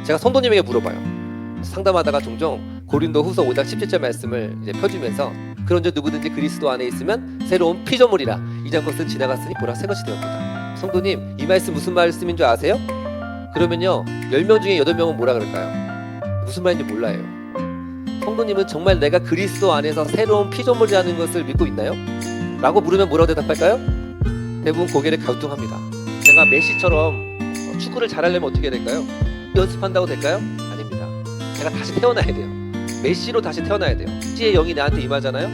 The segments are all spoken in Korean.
제가 성도님에게 물어봐요. 상담하다가 종종 고린도 후서 5장 17절 말씀을 이제 펴주면서 그런즉 누구든지 그리스도 안에 있으면 새로운 피조물이라 이전 것은 지나갔으니 보라 새 것이 되었도다. 성도님, 이 말씀 무슨 말씀인 줄 아세요? 그러면요 10명 중에 8명은 뭐라 그럴까요? 무슨 말인지 몰라요. 성도님은 정말 내가 그리스도 안에서 새로운 피조물이라는 것을 믿고 있나요? 라고 물으면 뭐라고 대답할까요? 대부분 고개를 갸우뚱합니다. 제가 메시처럼 축구를 잘하려면 어떻게 해야 될까요? 연습한다고 될까요? 아닙니다. 제가 다시 태어나야 돼요. 메시로 다시 태어나야 돼요. 메시의 영이 나한테 임하잖아요?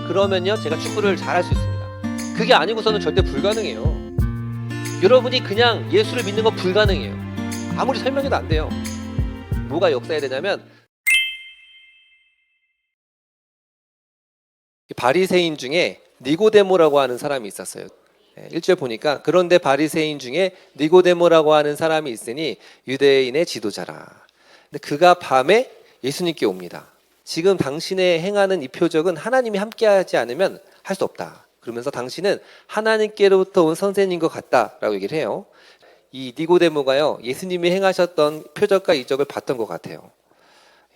그러면요 제가 축구를 잘할 수 있습니다. 그게 아니고서는 절대 불가능해요. 여러분이 그냥 예수를 믿는 건 불가능해요. 아무리 설명해도 안 돼요. 뭐가 역사해야 되냐면 바리새인 중에 니고데모라고 하는 사람이 있었어요. 1절 보니까 그런데 바리새인 중에 니고데모라고 하는 사람이 있으니 유대인의 지도자라. 근데 그가 밤에 예수님께 옵니다. 지금 당신의 행하는 이 표적은 하나님이 함께하지 않으면 할 수 없다. 그러면서 당신은 하나님께로부터 온 선생님과 같다라고 얘기를 해요. 이 니고데모가요 예수님이 행하셨던 표적과 이적을 봤던 것 같아요.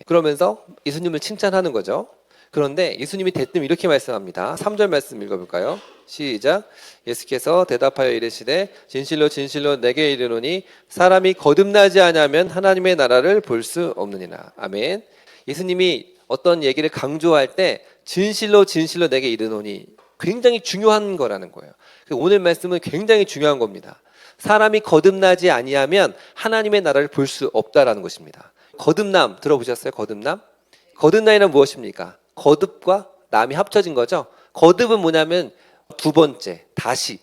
그러면서 예수님을 칭찬하는 거죠. 그런데 예수님이 대뜸 이렇게 말씀합니다. 3절 말씀 읽어볼까요? 시작. 예수께서 대답하여 이르시되 진실로 진실로 내게 이르노니 사람이 거듭나지 아니하면 하나님의 나라를 볼 수 없느니라. 아멘. 예수님이 어떤 얘기를 강조할 때 진실로 진실로 내게 이르노니 굉장히 중요한 거라는 거예요. 오늘 말씀은 굉장히 중요한 겁니다. 사람이 거듭나지 아니하면 하나님의 나라를 볼 수 없다라는 것입니다. 거듭남 들어보셨어요? 거듭남? 거듭남이란 무엇입니까? 거듭과 남이 합쳐진 거죠. 거듭은 뭐냐면 두 번째, 다시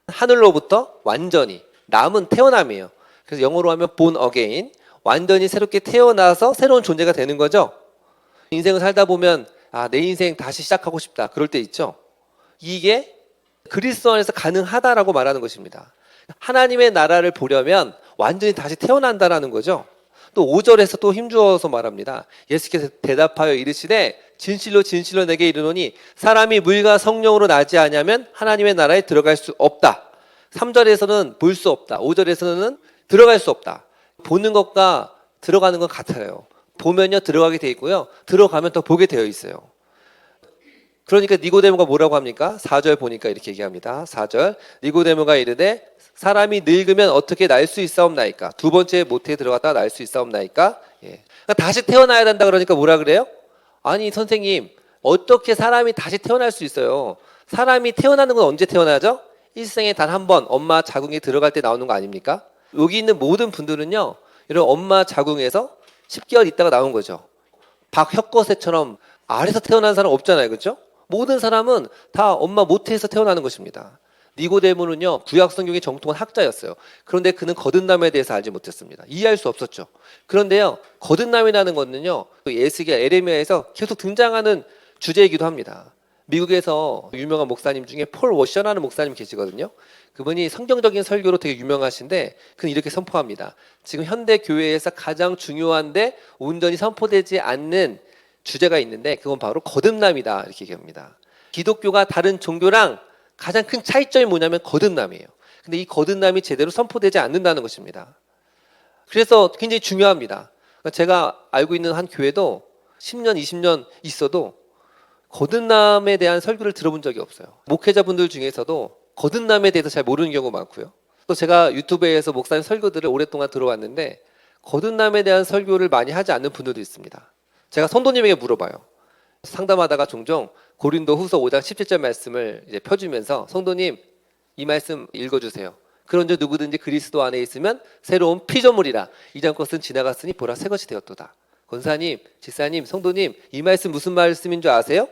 하늘로부터 완전히, 남은 태어남이에요. 그래서 영어로 하면 born again, 완전히 새롭게 태어나서 새로운 존재가 되는 거죠. 인생을 살다 보면 내 인생 다시 시작하고 싶다 그럴 때 있죠. 이게 그리스도 안에서 가능하다라고 말하는 것입니다. 하나님의 나라를 보려면 완전히 다시 태어난다라는 거죠. 또 5절에서 또 힘주어서 말합니다. 예수께서 대답하여 이르시되 진실로 진실로 내게 이르노니 사람이 물과 성령으로 나지 아니하면 하나님의 나라에 들어갈 수 없다. 3절에서는 볼 수 없다. 5절에서는 들어갈 수 없다. 보는 것과 들어가는 건 같아요. 보면요 들어가게 돼 있고요. 들어가면 더 보게 되어 있어요. 그러니까 니고데모가 뭐라고 합니까? 4절 보니까 이렇게 얘기합니다. 4절 니고데모가 이르되 사람이 늙으면 어떻게 날 수 있사옵나이까? 두 번째 모태에 들어갔다가 날 수 있사옵나이까? 그러니까 다시 태어나야 된다 그러니까 뭐라 그래요? 아니 선생님 어떻게 사람이 다시 태어날 수 있어요? 사람이 태어나는 건 언제 태어나죠? 일생에 단 한 번 엄마 자궁에 들어갈 때 나오는 거 아닙니까? 여기 있는 모든 분들은요 이런 엄마 자궁에서 10개월 있다가 나온 거죠. 박혁거세처럼 아래서 태어난 사람 없잖아요. 그렇죠? 모든 사람은 다 엄마 모태에서 태어나는 것입니다. 니고데모는요 구약 성경의 정통한 학자였어요. 그런데 그는 거듭남에 대해서 알지 못했습니다. 이해할 수 없었죠. 그런데요 거듭남이라는 것은요 예수기야 에레미야에서 계속 등장하는 주제이기도 합니다. 미국에서 유명한 목사님 중에 폴 워셔라는 목사님 계시거든요. 그분이 성경적인 설교로 되게 유명하신데 그는 이렇게 선포합니다. 지금 현대 교회에서 가장 중요한데 온전히 선포되지 않는 주제가 있는데 그건 바로 거듭남이다 이렇게 얘기합니다. 기독교가 다른 종교랑 가장 큰 차이점이 뭐냐면 거듭남이에요. 근데 이 거듭남이 제대로 선포되지 않는다는 것입니다. 그래서 굉장히 중요합니다. 제가 알고 있는 한 교회도 10년, 20년 있어도 거듭남에 대한 설교를 들어본 적이 없어요. 목회자분들 중에서도 거듭남에 대해서 잘 모르는 경우가 많고요. 또 제가 유튜브에서 목사님 설교들을 오랫동안 들어왔는데 거듭남에 대한 설교를 많이 하지 않는 분들도 있습니다. 제가 성도님에게 물어봐요. 상담하다가 종종 고린도 후서 5장 17절 말씀을 이제 펴주면서 성도님 이 말씀 읽어주세요. 그런즉 누구든지 그리스도 안에 있으면 새로운 피조물이라 이전 것은 지나갔으니 보라 새 것이 되었도다. 권사님, 집사님, 성도님 이 말씀 무슨 말씀인 줄 아세요?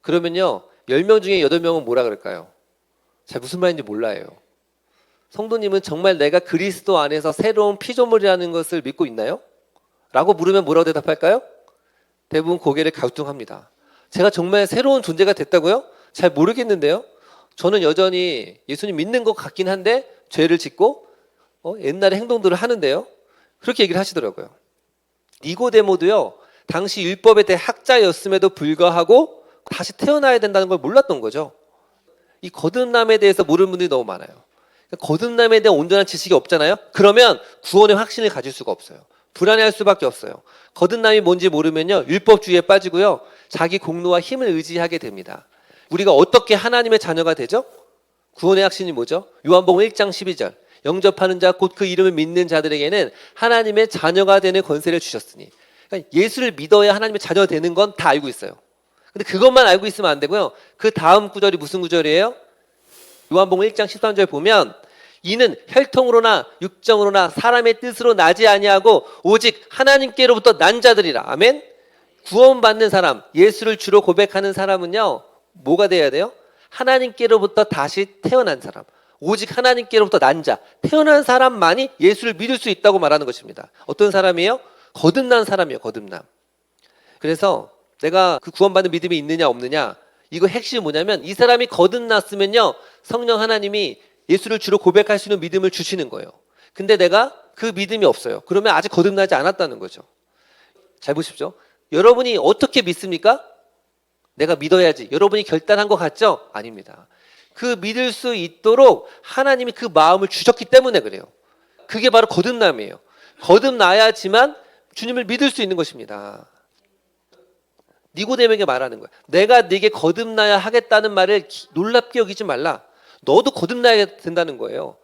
그러면요 10명 중에 8명은 뭐라 그럴까요? 잘 무슨 말인지 몰라요. 성도님은 정말 내가 그리스도 안에서 새로운 피조물이라는 것을 믿고 있나요? 라고 물으면 뭐라고 대답할까요? 대부분 고개를 갸우뚱합니다. 제가 정말 새로운 존재가 됐다고요? 잘 모르겠는데요. 저는 여전히 예수님 믿는 것 같긴 한데 죄를 짓고 옛날의 행동들을 하는데요. 그렇게 얘기를 하시더라고요. 니고데모도요. 당시 율법에 대해 학자였음에도 불구하고 다시 태어나야 된다는 걸 몰랐던 거죠. 이 거듭남에 대해서 모르는 분들이 너무 많아요. 거듭남에 대한 온전한 지식이 없잖아요. 그러면 구원의 확신을 가질 수가 없어요. 불안해할 수밖에 없어요. 거듭남이 뭔지 모르면요, 율법주의에 빠지고요, 자기 공로와 힘을 의지하게 됩니다. 우리가 어떻게 하나님의 자녀가 되죠? 구원의 확신이 뭐죠? 요한복음 1장 12절. 영접하는 자 곧 그 이름을 믿는 자들에게는 하나님의 자녀가 되는 권세를 주셨으니. 그러니까 예수를 믿어야 하나님의 자녀가 되는 건 다 알고 있어요. 근데 그것만 알고 있으면 안 되고요. 그 다음 구절이 무슨 구절이에요? 요한복음 1장 13절 보면 이는 혈통으로나 육정으로나 사람의 뜻으로 나지 아니하고 오직 하나님께로부터 난 자들이라. 아멘. 구원받는 사람, 예수를 주로 고백하는 사람은요, 뭐가 돼야 돼요? 하나님께로부터 다시 태어난 사람, 오직 하나님께로부터 난 자, 태어난 사람만이 예수를 믿을 수 있다고 말하는 것입니다. 어떤 사람이에요? 거듭난 사람이에요. 거듭남. 그래서 내가 그 구원받는 믿음이 있느냐 없느냐, 이거 핵심이 뭐냐면 이 사람이 거듭났으면요, 성령 하나님이 예수를 주로 고백할 수 있는 믿음을 주시는 거예요. 근데 내가 그 믿음이 없어요. 그러면 아직 거듭나지 않았다는 거죠. 잘 보십시오. 여러분이 어떻게 믿습니까? 내가 믿어야지. 여러분이 결단한 것 같죠? 아닙니다. 그 믿을 수 있도록 하나님이 그 마음을 주셨기 때문에 그래요. 그게 바로 거듭남이에요. 거듭나야지만 주님을 믿을 수 있는 것입니다. 니고데모에게 말하는 거야. 내가 네게 거듭나야 하겠다는 말을 놀랍게 여기지 말라. 너도 거듭나야 된다는 거예요.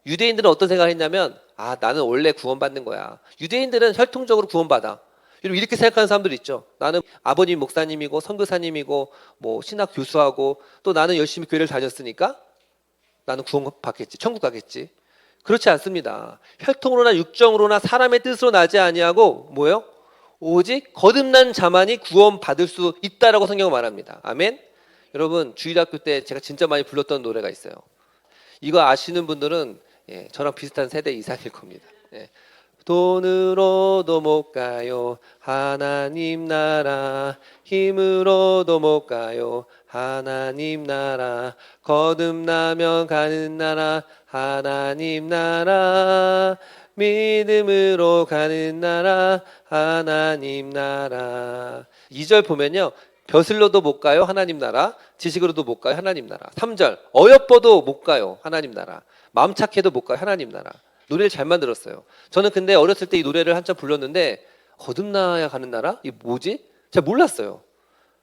유대인들은 어떤 생각을 했냐면, 나는 원래 구원받는 거야. 유대인들은 혈통적으로 구원받아. 이렇게 생각하는 사람들이 있죠. 나는 아버님 목사님이고 선교사님이고 뭐 신학 교수하고 또 나는 열심히 교회를 다녔으니까 나는 구원 받겠지, 천국 가겠지. 그렇지 않습니다. 혈통으로나 육정으로나 사람의 뜻으로 나지 아니하고 뭐예요? 오직 거듭난 자만이 구원 받을 수 있다라고 성경은 말합니다. 아멘. 여러분, 주일학교 때 제가 진짜 많이 불렀던 노래가 있어요. 이거 아시는 분들은 저랑 비슷한 세대 이상일 겁니다. 돈으로도 못 가요 하나님 나라, 힘으로도 못 가요 하나님 나라, 거듭나면 가는 나라 하나님 나라, 믿음으로 가는 나라 하나님 나라. 2절 보면요, 벼슬로도 못 가요 하나님 나라, 지식으로도 못 가요 하나님 나라. 3절 어여뻐도 못 가요 하나님 나라, 마음 착해도 못 가요 하나님 나라. 노래를 잘 만들었어요. 저는 근데 어렸을 때 이 노래를 한참 불렀는데 거듭나야 가는 나라? 이게 뭐지? 잘 몰랐어요.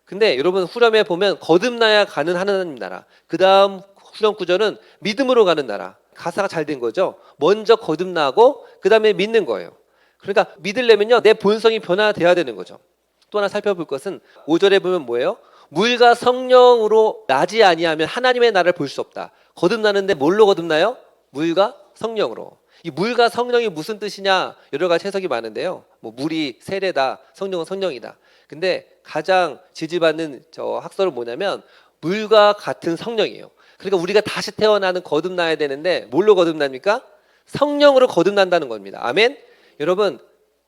근데 여러분 후렴에 보면 거듭나야 가는 하나님 나라, 그 다음 후렴 구절은 믿음으로 가는 나라. 가사가 잘 된 거죠. 먼저 거듭나고 그 다음에 믿는 거예요. 그러니까 믿으려면요, 내 본성이 변화돼야 되는 거죠. 또 하나 살펴볼 것은 5절에 보면 뭐예요? 물과 성령으로 나지 아니하면 하나님의 나라를 볼 수 없다. 거듭나는데 뭘로 거듭나요? 물과 성령으로. 이 물과 성령이 무슨 뜻이냐, 여러 가지 해석이 많은데요. 뭐 물이 세례다, 성령은 성령이다. 근데 가장 지지받는 학설은 뭐냐면 물과 같은 성령이에요. 그러니까 우리가 다시 태어나는 거듭나야 되는데 뭘로 거듭납니까? 성령으로 거듭난다는 겁니다. 아멘. 여러분,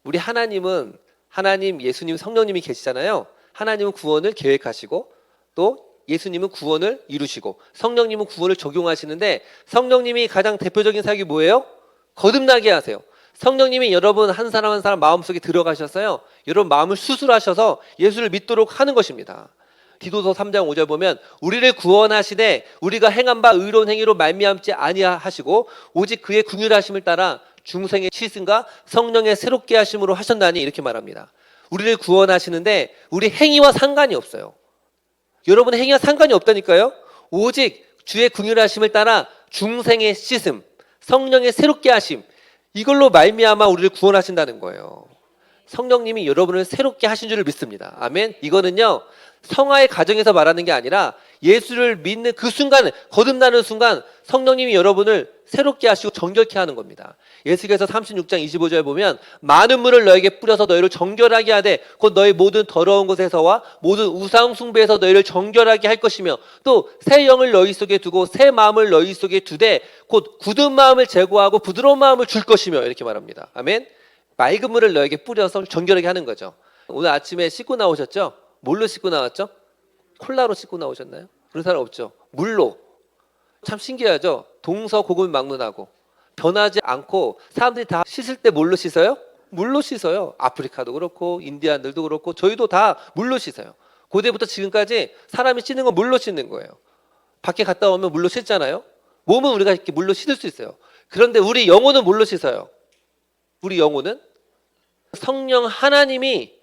우리 하나님은 하나님, 예수님, 성령님이 계시잖아요. 하나님은 구원을 계획하시고 또 예수님은 구원을 이루시고 성령님은 구원을 적용하시는데, 성령님이 가장 대표적인 사역이 뭐예요? 거듭나게 하세요. 성령님이 여러분 한 사람 한 사람 마음속에 들어가셔서요, 여러분 마음을 수술하셔서 예수를 믿도록 하는 것입니다. 디도서 3장 5절 보면 우리를 구원하시되 우리가 행한 바 의로운 행위로 말미암지 아니하시고 오직 그의 긍휼하심을 따라 중생의 치승과 성령의 새롭게 하심으로 하셨나니, 이렇게 말합니다. 우리를 구원하시는데 우리 행위와 상관이 없어요. 여러분의 행위와 상관이 없다니까요. 오직 주의 긍휼하심을 따라 중생의 씻음, 성령의 새롭게 하심, 이걸로 말미암아 우리를 구원하신다는 거예요. 성령님이 여러분을 새롭게 하신 줄을 믿습니다. 아멘. 이거는요, 성화의 과정에서 말하는 게 아니라 예수를 믿는 그 순간, 거듭나는 순간 성령님이 여러분을 새롭게 하시고 정결케 하는 겁니다. 예수께서 36장 25절에 보면 많은 물을 너에게 뿌려서 너희를 정결하게 하되 곧 너희 모든 더러운 곳에서와 모든 우상 숭배에서 너희를 정결하게 할 것이며 또 새 영을 너희 속에 두고 새 마음을 너희 속에 두되 곧 굳은 마음을 제거하고 부드러운 마음을 줄 것이며, 이렇게 말합니다. 아멘. 맑은 물을 너에게 뿌려서 정결하게 하는 거죠. 오늘 아침에 씻고 나오셨죠? 뭘로 씻고 나왔죠? 콜라로 씻고 나오셨나요? 그런 사람 없죠? 물로. 참 신기하죠? 동서고금망론하고 변하지 않고 사람들이 다 씻을 때 뭘로 씻어요? 물로 씻어요. 아프리카도 그렇고 인디안들도 그렇고 저희도 다 물로 씻어요. 고대부터 지금까지 사람이 씻는 건 물로 씻는 거예요. 밖에 갔다 오면 물로 씻잖아요. 몸은 우리가 이렇게 물로 씻을 수 있어요. 그런데 우리 영혼은 뭘로 씻어요? 우리 영혼은 성령 하나님이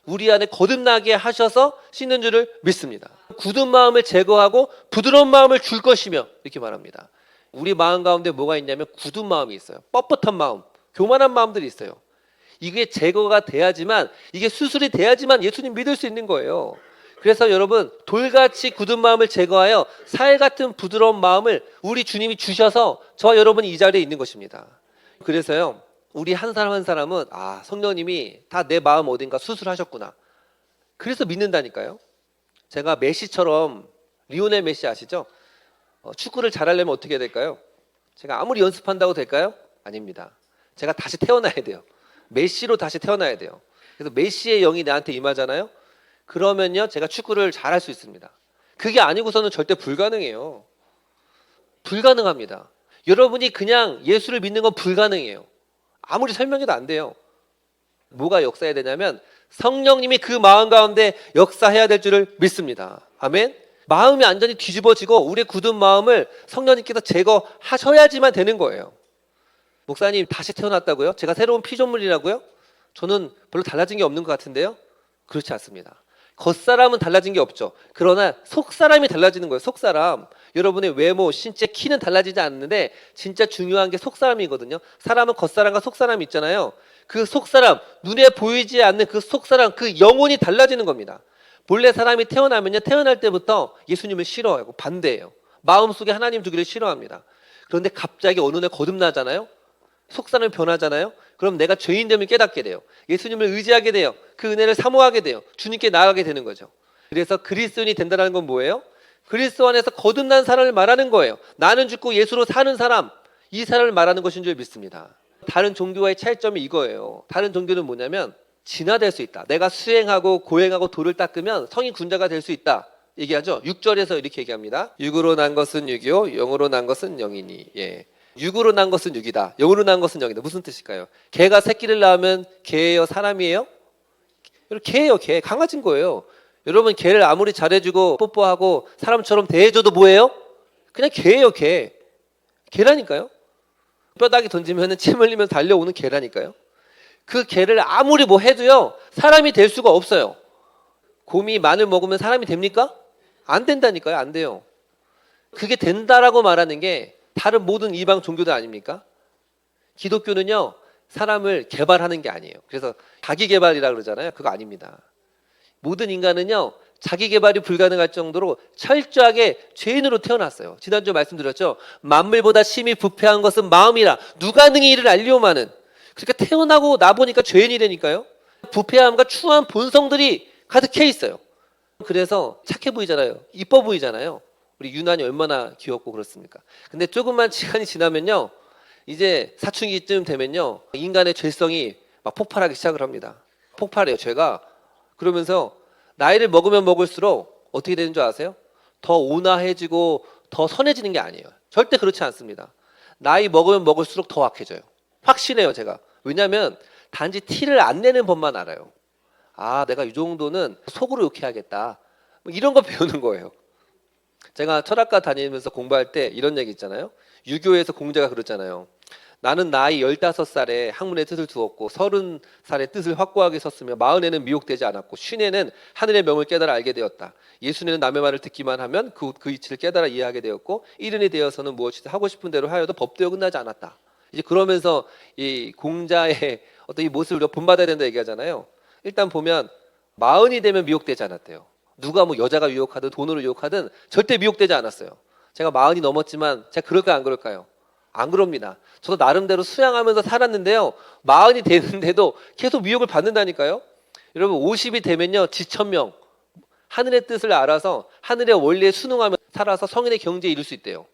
우리 안에 거듭나게 하셔서 씻는 줄을 믿습니다. 굳은 마음을 제거하고 부드러운 마음을 줄 것이며 이렇게 말합니다. 우리 마음 가운데 뭐가 있냐면 굳은 마음이 있어요. 뻣뻣한 마음, 교만한 마음들이 있어요. 이게 제거가 돼야지만, 이게 수술이 돼야지만 예수님 믿을 수 있는 거예요. 그래서 여러분, 돌같이 굳은 마음을 제거하여 살 같은 부드러운 마음을 우리 주님이 주셔서 저와 여러분이 이 자리에 있는 것입니다. 그래서요, 우리 한 사람 한 사람은 성령님이 다 내 마음 어딘가 수술하셨구나. 그래서 믿는다니까요. 제가 메시처럼, 리오넬 메시 아시죠? 축구를 잘하려면 어떻게 해야 될까요? 제가 아무리 연습한다고 될까요? 아닙니다. 제가 다시 태어나야 돼요. 메시로 다시 태어나야 돼요. 그래서 메시의 영이 나한테 임하잖아요. 그러면요, 제가 축구를 잘할 수 있습니다. 그게 아니고서는 절대 불가능해요. 불가능합니다. 여러분이 그냥 예수를 믿는 건 불가능해요. 아무리 설명해도 안 돼요. 뭐가 역사해야 되냐면 성령님이 그 마음 가운데 역사해야 될 줄을 믿습니다. 아멘. 마음이 완전히 뒤집어지고 우리의 굳은 마음을 성령님께서 제거하셔야지만 되는 거예요. 목사님 다시 태어났다고요? 제가 새로운 피조물이라고요? 저는 별로 달라진 게 없는 것 같은데요? 그렇지 않습니다. 겉사람은 달라진 게 없죠. 그러나 속사람이 달라지는 거예요. 속사람. 여러분의 외모, 신체, 키는 달라지지 않는데 진짜 중요한 게 속사람이거든요. 사람은 겉사람과 속사람이 있잖아요. 그 속사람, 눈에 보이지 않는 그 속사람, 그 영혼이 달라지는 겁니다. 본래 사람이 태어나면요, 태어날 때부터 예수님을 싫어하고 반대해요. 마음속에 하나님 두기를 싫어합니다. 그런데 갑자기 어느 날 거듭나잖아요. 속사람이 변하잖아요. 그럼 내가 죄인됨을 깨닫게 돼요. 예수님을 의지하게 돼요. 그 은혜를 사모하게 돼요. 주님께 나아가게 되는 거죠. 그래서 그리스도인이 된다는 건 뭐예요? 그리스도 안에서 거듭난 사람을 말하는 거예요. 나는 죽고 예수로 사는 사람, 이 사람을 말하는 것인 줄 믿습니다. 다른 종교와의 차이점이 이거예요. 다른 종교는 뭐냐면 진화될 수 있다. 내가 수행하고 고행하고 도를 닦으면 성인 군자가 될 수 있다 얘기하죠. 6절에서 이렇게 얘기합니다. 육으로 난 것은 육이요 영으로 난 것은 영이니. 예. 육으로 난 것은 육이다. 영으로 난 것은 영이다. 무슨 뜻일까요? 개가 새끼를 낳으면 개예요? 사람이에요? 개예요. 개. 강아지인 거예요. 여러분, 개를 아무리 잘해주고 뽀뽀하고 사람처럼 대해줘도 뭐예요? 그냥 개예요. 개. 개라니까요. 뼈다귀 던지면 침 흘리면 달려오는 개라니까요. 그 개를 아무리 뭐 해도요, 사람이 될 수가 없어요. 곰이 마늘 먹으면 사람이 됩니까? 안 된다니까요. 안 돼요. 그게 된다라고 말하는 게 다른 모든 이방 종교들 아닙니까? 기독교는요, 사람을 개발하는 게 아니에요. 그래서 자기 개발이라 그러잖아요. 그거 아닙니다. 모든 인간은요, 자기 개발이 불가능할 정도로 철저하게 죄인으로 태어났어요. 지난주에 말씀드렸죠. 만물보다 심히 부패한 것은 마음이라 누가 능히 이를 알리오마는. 그러니까 태어나고 나보니까 죄인이 되니까요. 부패함과 추한 본성들이 가득해 있어요. 그래서 착해 보이잖아요. 이뻐 보이잖아요. 우리 유난히 얼마나 귀엽고 그렇습니까? 근데 조금만 시간이 지나면요, 이제 사춘기쯤 되면요, 인간의 죄성이 막 폭발하기 시작을 합니다. 폭발해요, 죄가. 그러면서 나이를 먹으면 먹을수록 어떻게 되는 줄 아세요? 더 온화해지고 더 선해지는 게 아니에요. 절대 그렇지 않습니다. 나이 먹으면 먹을수록 더 악해져요. 확신해요, 제가. 왜냐하면 단지 티를 안 내는 법만 알아요. 내가 이 정도는 속으로 욕해야겠다. 뭐 이런 거 배우는 거예요. 제가 철학과 다니면서 공부할 때 이런 얘기 있잖아요. 유교에서 공자가 그랬잖아요. 나는 나이 15살에 학문의 뜻을 두었고 30살의 뜻을 확고하게 섰으며 40에는 미혹되지 않았고 50에는 하늘의 명을 깨달아 알게 되었다. 60에는 남의 말을 듣기만 하면 그 이치를 깨달아 이해하게 되었고 70이 되어서는 무엇이든 하고 싶은 대로 하여도 법대로 끝나지 않았다. 이제 그러면서 이 공자의 어떤 이 모습을 우리가 본받아야 된다 얘기하잖아요. 일단 보면 40이 되면 미혹되지 않았대요. 누가 뭐 여자가 유혹하든 돈으로 유혹하든 절대 미혹되지 않았어요. 제가 40이 넘었지만 제가 그럴까요, 안 그럴까요? 안 그럽니다. 저도 나름대로 수양하면서 살았는데요, 40이 되는데도 계속 미혹을 받는다니까요. 여러분, 50이 되면요, 지천명, 하늘의 뜻을 알아서 하늘의 원리에 순응하며 살아서 성인의 경지에 이룰 수 있대요.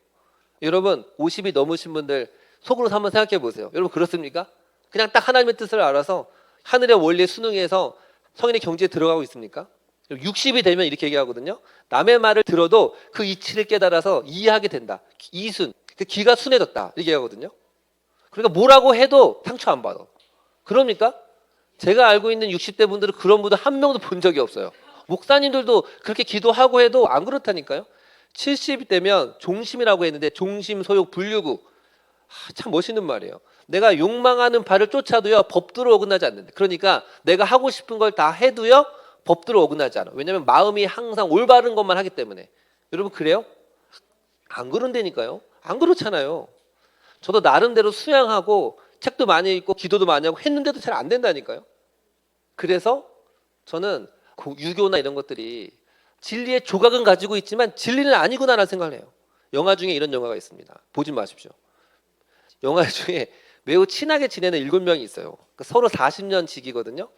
여러분, 50이 넘으신 분들 속으로 한번 생각해 보세요. 여러분, 그렇습니까? 그냥 딱 하나님의 뜻을 알아서 하늘의 원리에 순응해서 성인의 경지에 들어가고 있습니까? 60이 되면 이렇게 얘기하거든요. 남의 말을 들어도 그 이치를 깨달아서 이해하게 된다. 이순, 그 귀가 순해졌다. 이렇게 하거든요. 그러니까 뭐라고 해도 상처 안 받아. 그럽니까? 제가 알고 있는 60대 분들은 그런 분들 한 명도 본 적이 없어요. 목사님들도 그렇게 기도하고 해도 안 그렇다니까요. 70이 되면 종심이라고 했는데 종심, 소욕, 불유구. 참 멋있는 말이에요. 내가 욕망하는 바를 쫓아도요 법대로 어긋나지 않는다. 그러니까 내가 하고 싶은 걸 다 해도요 법대로 어긋나지 않아. 왜냐하면 마음이 항상 올바른 것만 하기 때문에. 여러분 그래요? 안 그런다니까요. 안 그렇잖아요. 저도 나름대로 수양하고 책도 많이 읽고 기도도 많이 하고 했는데도 잘 안 된다니까요. 그래서 저는 유교나 이런 것들이 진리의 조각은 가지고 있지만 진리는 아니구나라는 생각을 해요. 영화 중에 이런 영화가 있습니다. 보지 마십시오. 영화 중에 매우 친하게 지내는 7명이 있어요. 서로 40년 지기거든요.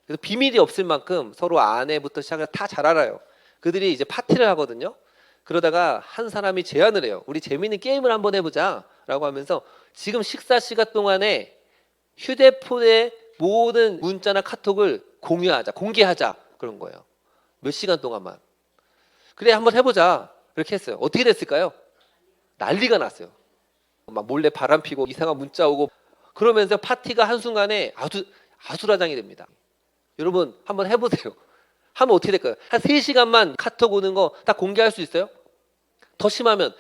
그래서 비밀이 없을 만큼 서로 아내부터 시작해서 다 잘 알아요. 그들이 이제 파티를 하거든요. 그러다가 한 사람이 제안을 해요. 우리 재미있는 게임을 한번 해보자 라고 하면서 지금 식사 시간 동안에 휴대폰의 모든 문자나 카톡을 공개하자 그런 거예요. 몇 시간 동안만. 그래 한번 해보자 그렇게 했어요. 어떻게 됐을까요? 난리가 났어요. 막 몰래 바람 피고 이상한 문자 오고 그러면서 파티가 한순간에 아주 아수라장이 됩니다. 여러분 한번 해보세요. 하면 어떻게 될까요? 한 3시간만 카톡 오는 거 다 공개할 수 있어요? 더 심하면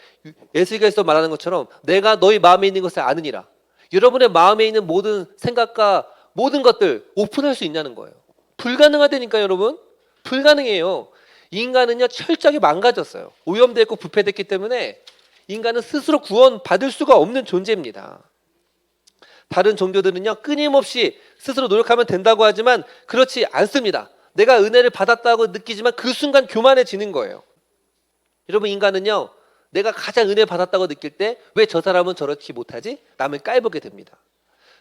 예수께서 말하는 것처럼 내가 너희 마음에 있는 것을 아느니라. 여러분의 마음에 있는 모든 생각과 모든 것들 오픈할 수 있냐는 거예요. 불가능하다니까 여러분. 불가능해요. 인간은요 철저하게 망가졌어요. 오염됐고 부패됐기 때문에 인간은 스스로 구원받을 수가 없는 존재입니다. 다른 종교들은요 끊임없이 스스로 노력하면 된다고 하지만 그렇지 않습니다. 내가 은혜를 받았다고 느끼지만 그 순간 교만해지는 거예요. 여러분 인간은요 내가 가장 은혜 받았다고 느낄 때 왜 저 사람은 저렇게 못하지? 남을 깔보게 됩니다.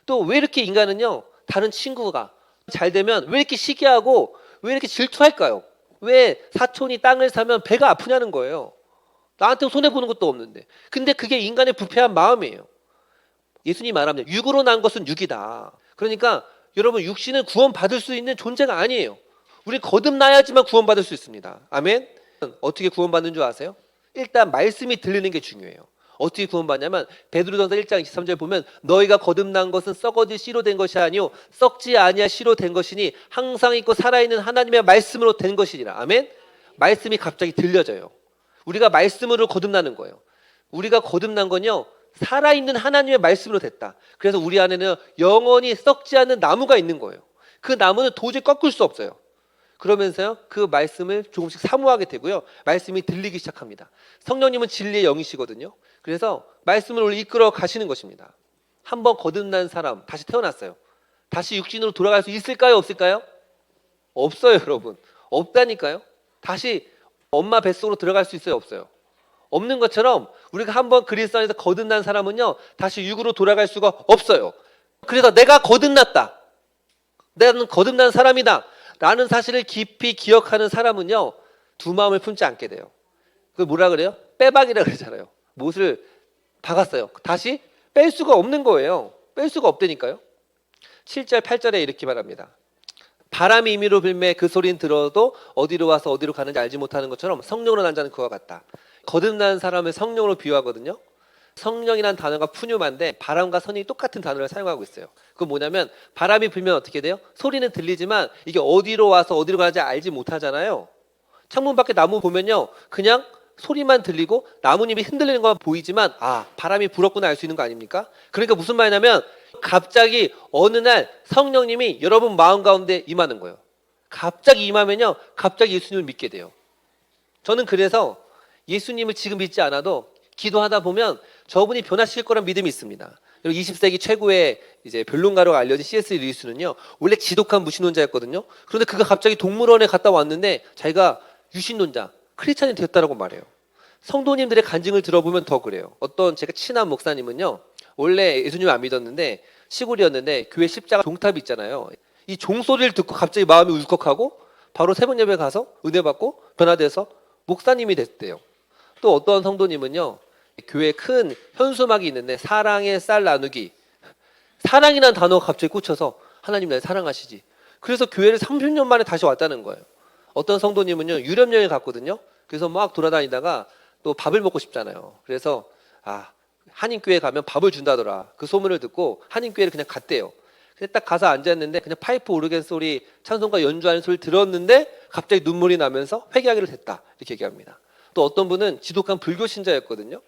또 왜 이렇게 인간은요 다른 친구가 잘 되면 왜 이렇게 시기하고 왜 이렇게 질투할까요? 왜 사촌이 땅을 사면 배가 아프냐는 거예요. 나한테 손해보는 것도 없는데. 근데 그게 인간의 부패한 마음이에요. 예수님이 말합니다. 육으로 난 것은 육이다. 그러니까 여러분 육신은 구원받을 수 있는 존재가 아니에요. 우리 거듭나야지만 구원받을 수 있습니다. 아멘. 어떻게 구원받는 줄 아세요? 일단 말씀이 들리는 게 중요해요. 어떻게 구원받냐면 베드로전서 1장 23절 보면 너희가 거듭난 것은 썩어질 씨로 된 것이 아니요 썩지 아니할 씨로 된 것이니 항상 있고 살아있는 하나님의 말씀으로 된 것이니라. 아멘. 말씀이 갑자기 들려져요. 우리가 말씀으로 거듭나는 거예요. 우리가 거듭난 건요 살아있는 하나님의 말씀으로 됐다. 그래서 우리 안에는 영원히 썩지 않는 나무가 있는 거예요. 그 나무는 도저히 꺾을 수 없어요. 그러면서요 그 말씀을 조금씩 사모하게 되고요 말씀이 들리기 시작합니다. 성령님은 진리의 영이시거든요. 그래서 말씀을 우리 이끌어 가시는 것입니다. 한번 거듭난 사람 다시 태어났어요. 다시 육신으로 돌아갈 수 있을까요? 없을까요? 없어요 여러분. 없다니까요. 다시 엄마 뱃속으로 들어갈 수 있어요? 없어요? 없는 것처럼 우리가 한번 그리스도 안에서 거듭난 사람은요 다시 육으로 돌아갈 수가 없어요. 그래서 내가 거듭났다, 나는 거듭난 사람이다 라는 사실을 깊이 기억하는 사람은요 두 마음을 품지 않게 돼요. 그걸 뭐라 그래요? 빼박이라 그러잖아요. 못을 박았어요. 다시 뺄 수가 없는 거예요. 뺄 수가 없다니까요. 7절 8절에 이렇게 말합니다. 바람이 임의로 불매 그 소리는 들어도 어디로 와서 어디로 가는지 알지 못하는 것처럼 성령으로 난 자는 그와 같다. 거듭난 사람을 성령으로 비유하거든요. 성령이라는 단어가 푸뉴마인데 바람과 선이 똑같은 단어를 사용하고 있어요. 그건 뭐냐면 바람이 불면 어떻게 돼요? 소리는 들리지만 이게 어디로 와서 어디로 가는지 알지 못하잖아요. 창문 밖에 나무 보면요 그냥 소리만 들리고 나뭇잎이 흔들리는 건 보이지만 아 바람이 불었구나 알 수 있는 거 아닙니까? 그러니까 무슨 말이냐면 갑자기 어느 날 성령님이 여러분 마음 가운데 임하는 거예요. 갑자기 임하면요 갑자기 예수님을 믿게 돼요. 저는 그래서 예수님을 지금 믿지 않아도 기도하다 보면 저분이 변화시킬 거란 믿음이 있습니다. 20세기 최고의 이제 변론가로 알려진 C.S. 루이스는요 원래 지독한 무신론자였거든요. 그런데 그가 갑자기 동물원에 갔다 왔는데 자기가 유신론자 크리스찬이 되었다라고 말해요. 성도님들의 간증을 들어보면 더 그래요. 어떤 제가 친한 목사님은요 원래 예수님을 안 믿었는데 시골이었는데 교회 십자가 종탑이 있잖아요. 이 종소리를 듣고 갑자기 마음이 울컥하고 바로 새벽 예배 가서 은혜 받고 변화돼서 목사님이 됐대요. 또 어떤 성도님은요 교회에 큰 현수막이 있는데 사랑의 쌀 나누기, 사랑이라는 단어가 갑자기 꽂혀서 하나님 날 사랑하시지. 그래서 교회를 30년 만에 다시 왔다는 거예요. 어떤 성도님은요 유럽 여행 갔거든요. 그래서 막 돌아다니다가 또 밥을 먹고 싶잖아요. 그래서 한인교회 가면 밥을 준다더라. 그 소문을 듣고 한인교회를 그냥 갔대요. 근데 딱 가서 앉았는데 그냥 파이프 오르겐 소리, 찬송가 연주하는 소리 들었는데 갑자기 눈물이 나면서 회개하기로 됐다 이렇게 얘기합니다. 또 어떤 분은 지독한 불교 신자였거든요.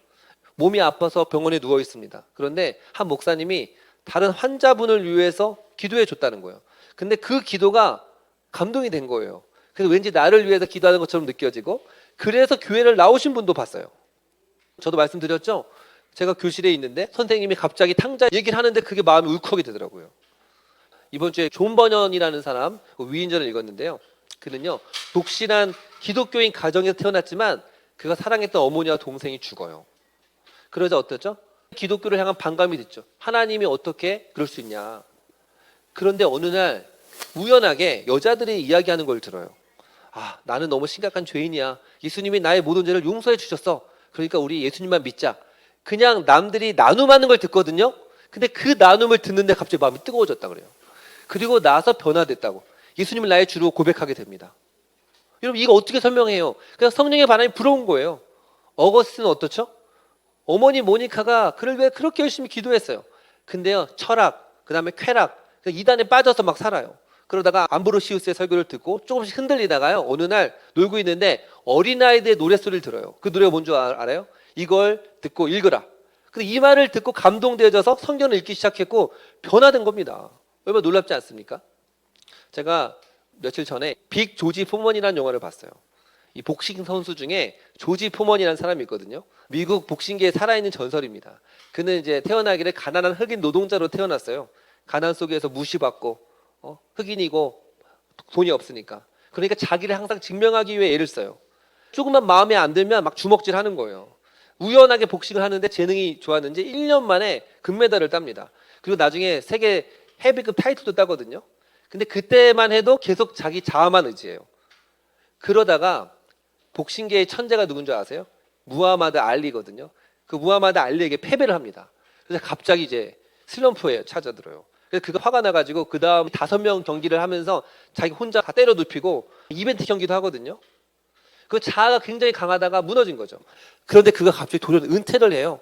몸이 아파서 병원에 누워 있습니다. 그런데 한 목사님이 다른 환자분을 위해서 기도해 줬다는 거예요. 근데 그 기도가 감동이 된 거예요. 그래서 왠지 나를 위해서 기도하는 것처럼 느껴지고, 그래서 교회를 나오신 분도 봤어요. 저도 말씀드렸죠. 제가 교실에 있는데 선생님이 갑자기 탕자 얘기를 하는데 그게 마음이 울컥이 되더라고요. 이번 주에 존 버년이라는 사람 위인전을 읽었는데요. 그는요, 독실한 기독교인 가정에서 태어났지만 그가 사랑했던 어머니와 동생이 죽어요. 그러자 어떻죠? 기독교를 향한 반감이 됐죠. 하나님이 어떻게 그럴 수 있냐. 그런데 어느 날 우연하게 여자들이 이야기하는 걸 들어요. 아, 나는 너무 심각한 죄인이야. 예수님이 나의 모든 죄를 용서해 주셨어. 그러니까 우리 예수님만 믿자. 그냥 남들이 나눔하는 걸 듣거든요. 근데 그 나눔을 듣는데 갑자기 마음이 뜨거워졌다 그래요. 그리고 나서 변화됐다고. 예수님을 나의 주로 고백하게 됩니다. 여러분, 이거 어떻게 설명해요? 그냥 성령의 바람이 불어온 거예요. 어거스틴은 어떻죠? 어머니 모니카가 그를 왜 그렇게 열심히 기도했어요. 근데요, 철학, 그 다음에 쾌락, 이단에 빠져서 막 살아요. 그러다가 암브로시우스의 설교를 듣고 조금씩 흔들리다가요, 어느 날 놀고 있는데 어린아이들의 노랫소리를 들어요. 그 노래가 뭔 줄 알아요? 이걸 듣고 읽으라. 근데 이 말을 듣고 감동되어져서 성경을 읽기 시작했고 변화된 겁니다. 얼마나 놀랍지 않습니까? 제가 며칠 전에 빅 조지 포먼이라는 영화를 봤어요. 이 복싱 선수 중에 조지 포먼이라는 사람이 있거든요. 미국 복싱계에 살아있는 전설입니다. 그는 이제 태어나기를 가난한 흑인 노동자로 태어났어요. 가난 속에서 무시받고 흑인이고 돈이 없으니까. 그러니까 자기를 항상 증명하기 위해 애를 써요. 조금만 마음에 안 들면 막 주먹질 하는 거예요. 우연하게 복싱을 하는데 재능이 좋았는지 1년 만에 금메달을 땁니다. 그리고 나중에 세계 헤비급 타이틀도 따거든요. 근데 그때만 해도 계속 자기 자아만 의지해요. 그러다가 복싱계의 천재가 누군지 아세요? 무하마드 알리거든요. 그 무하마드 알리에게 패배를 합니다. 그래서 갑자기 이제 슬럼프에 찾아들어요. 그래서 그가 화가 나가지고 그 다음 5명 경기를 하면서 자기 혼자 다 때려 눕히고 이벤트 경기도 하거든요. 그 자아가 굉장히 강하다가 무너진 거죠. 그런데 그가 갑자기 돌연 은퇴를 해요.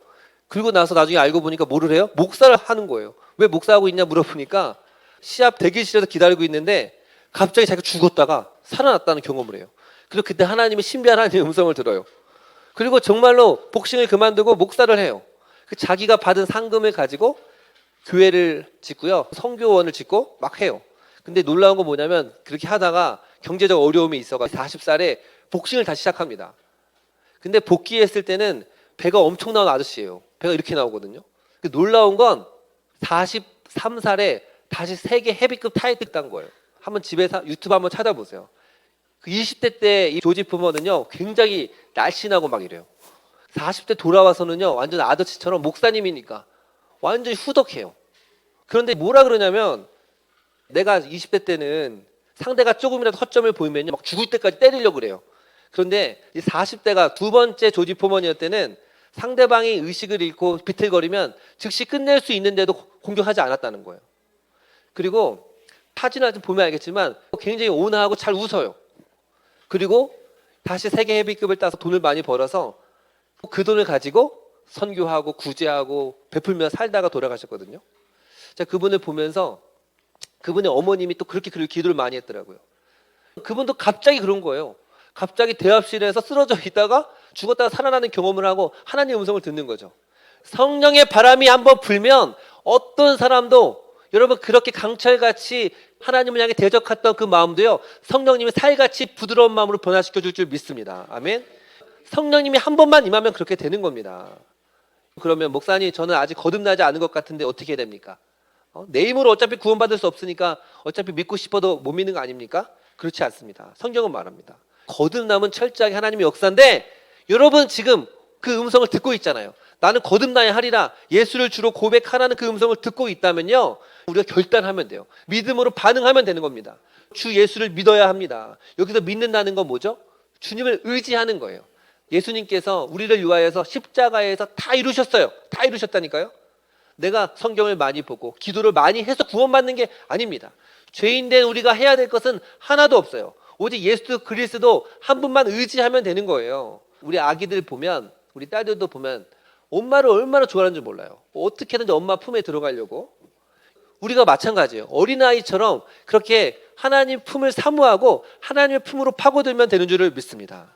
그리고 나서 나중에 알고 보니까 뭐를 해요? 목사를 하는 거예요. 왜 목사하고 있냐 물어보니까 시합 대기실에서 기다리고 있는데 갑자기 자기가 죽었다가 살아났다는 경험을 해요. 그리고 그때 하나님의 신비한 하나님의 음성을 들어요. 그리고 정말로 복싱을 그만두고 목사를 해요. 그 자기가 받은 상금을 가지고 교회를 짓고요, 선교원을 짓고 막 해요. 근데 놀라운 건 뭐냐면 그렇게 하다가 경제적 어려움이 있어가 40살에 복싱을 다시 시작합니다. 근데 복귀했을 때는 배가 엄청 나온 아저씨예요. 배가 이렇게 나오거든요. 놀라운 건 43살에 다시 세계 헤비급 타이틀 딴 거예요. 한번 집에서 유튜브 한번 찾아보세요. 그 20대 때 이 조지 포먼은요, 굉장히 날씬하고 막 이래요. 40대 돌아와서는요, 완전 아저씨처럼 목사님이니까 완전히 후덕해요. 그런데 뭐라 그러냐면, 내가 20대 때는 상대가 조금이라도 허점을 보이면 막 죽을 때까지 때리려고 그래요. 그런데 이 40대가 두 번째 조지 포먼이었을 때는 상대방이 의식을 잃고 비틀거리면 즉시 끝낼 수 있는데도 공격하지 않았다는 거예요. 그리고 사진을 보면 알겠지만 굉장히 온화하고 잘 웃어요. 그리고 다시 세계 헤비급을 따서 돈을 많이 벌어서 그 돈을 가지고 선교하고 구제하고 베풀며 살다가 돌아가셨거든요. 제가 그분을 보면서 그분의 어머님이 또 그렇게 기도를 많이 했더라고요. 그분도 갑자기 그런 거예요. 갑자기 대합실에서 쓰러져 있다가 죽었다가 살아나는 경험을 하고 하나님의 음성을 듣는 거죠. 성령의 바람이 한번 불면 어떤 사람도, 여러분, 그렇게 강철같이 하나님을 향해 대적했던 그 마음도요, 성령님이 살같이 부드러운 마음으로 변화시켜 줄 줄 믿습니다. 아멘. 성령님이 한 번만 임하면 그렇게 되는 겁니다. 그러면 목사님, 저는 아직 거듭나지 않은 것 같은데 어떻게 해야 됩니까? 내 힘으로 어차피 구원받을 수 없으니까 어차피 믿고 싶어도 못 믿는 거 아닙니까? 그렇지 않습니다. 성경은 말합니다. 거듭남은 철저하게 하나님의 역사인데, 여러분 지금 그 음성을 듣고 있잖아요. 나는 거듭나야 하리라, 예수를 주로 고백하라는 그 음성을 듣고 있다면요, 우리가 결단하면 돼요. 믿음으로 반응하면 되는 겁니다. 주 예수를 믿어야 합니다. 여기서 믿는다는 건 뭐죠? 주님을 의지하는 거예요. 예수님께서 우리를 위하여서 십자가에서 다 이루셨어요. 다 이루셨다니까요. 내가 성경을 많이 보고 기도를 많이 해서 구원받는 게 아닙니다. 죄인 된 우리가 해야 될 것은 하나도 없어요. 오직 예수 그리스도 한 분만 의지하면 되는 거예요. 우리 아기들 보면, 우리 딸들도 보면 엄마를 얼마나 좋아하는 줄 몰라요. 어떻게든지 엄마 품에 들어가려고. 우리가 마찬가지예요. 어린아이처럼 그렇게 하나님 품을 사모하고 하나님의 품으로 파고들면 되는 줄을 믿습니다.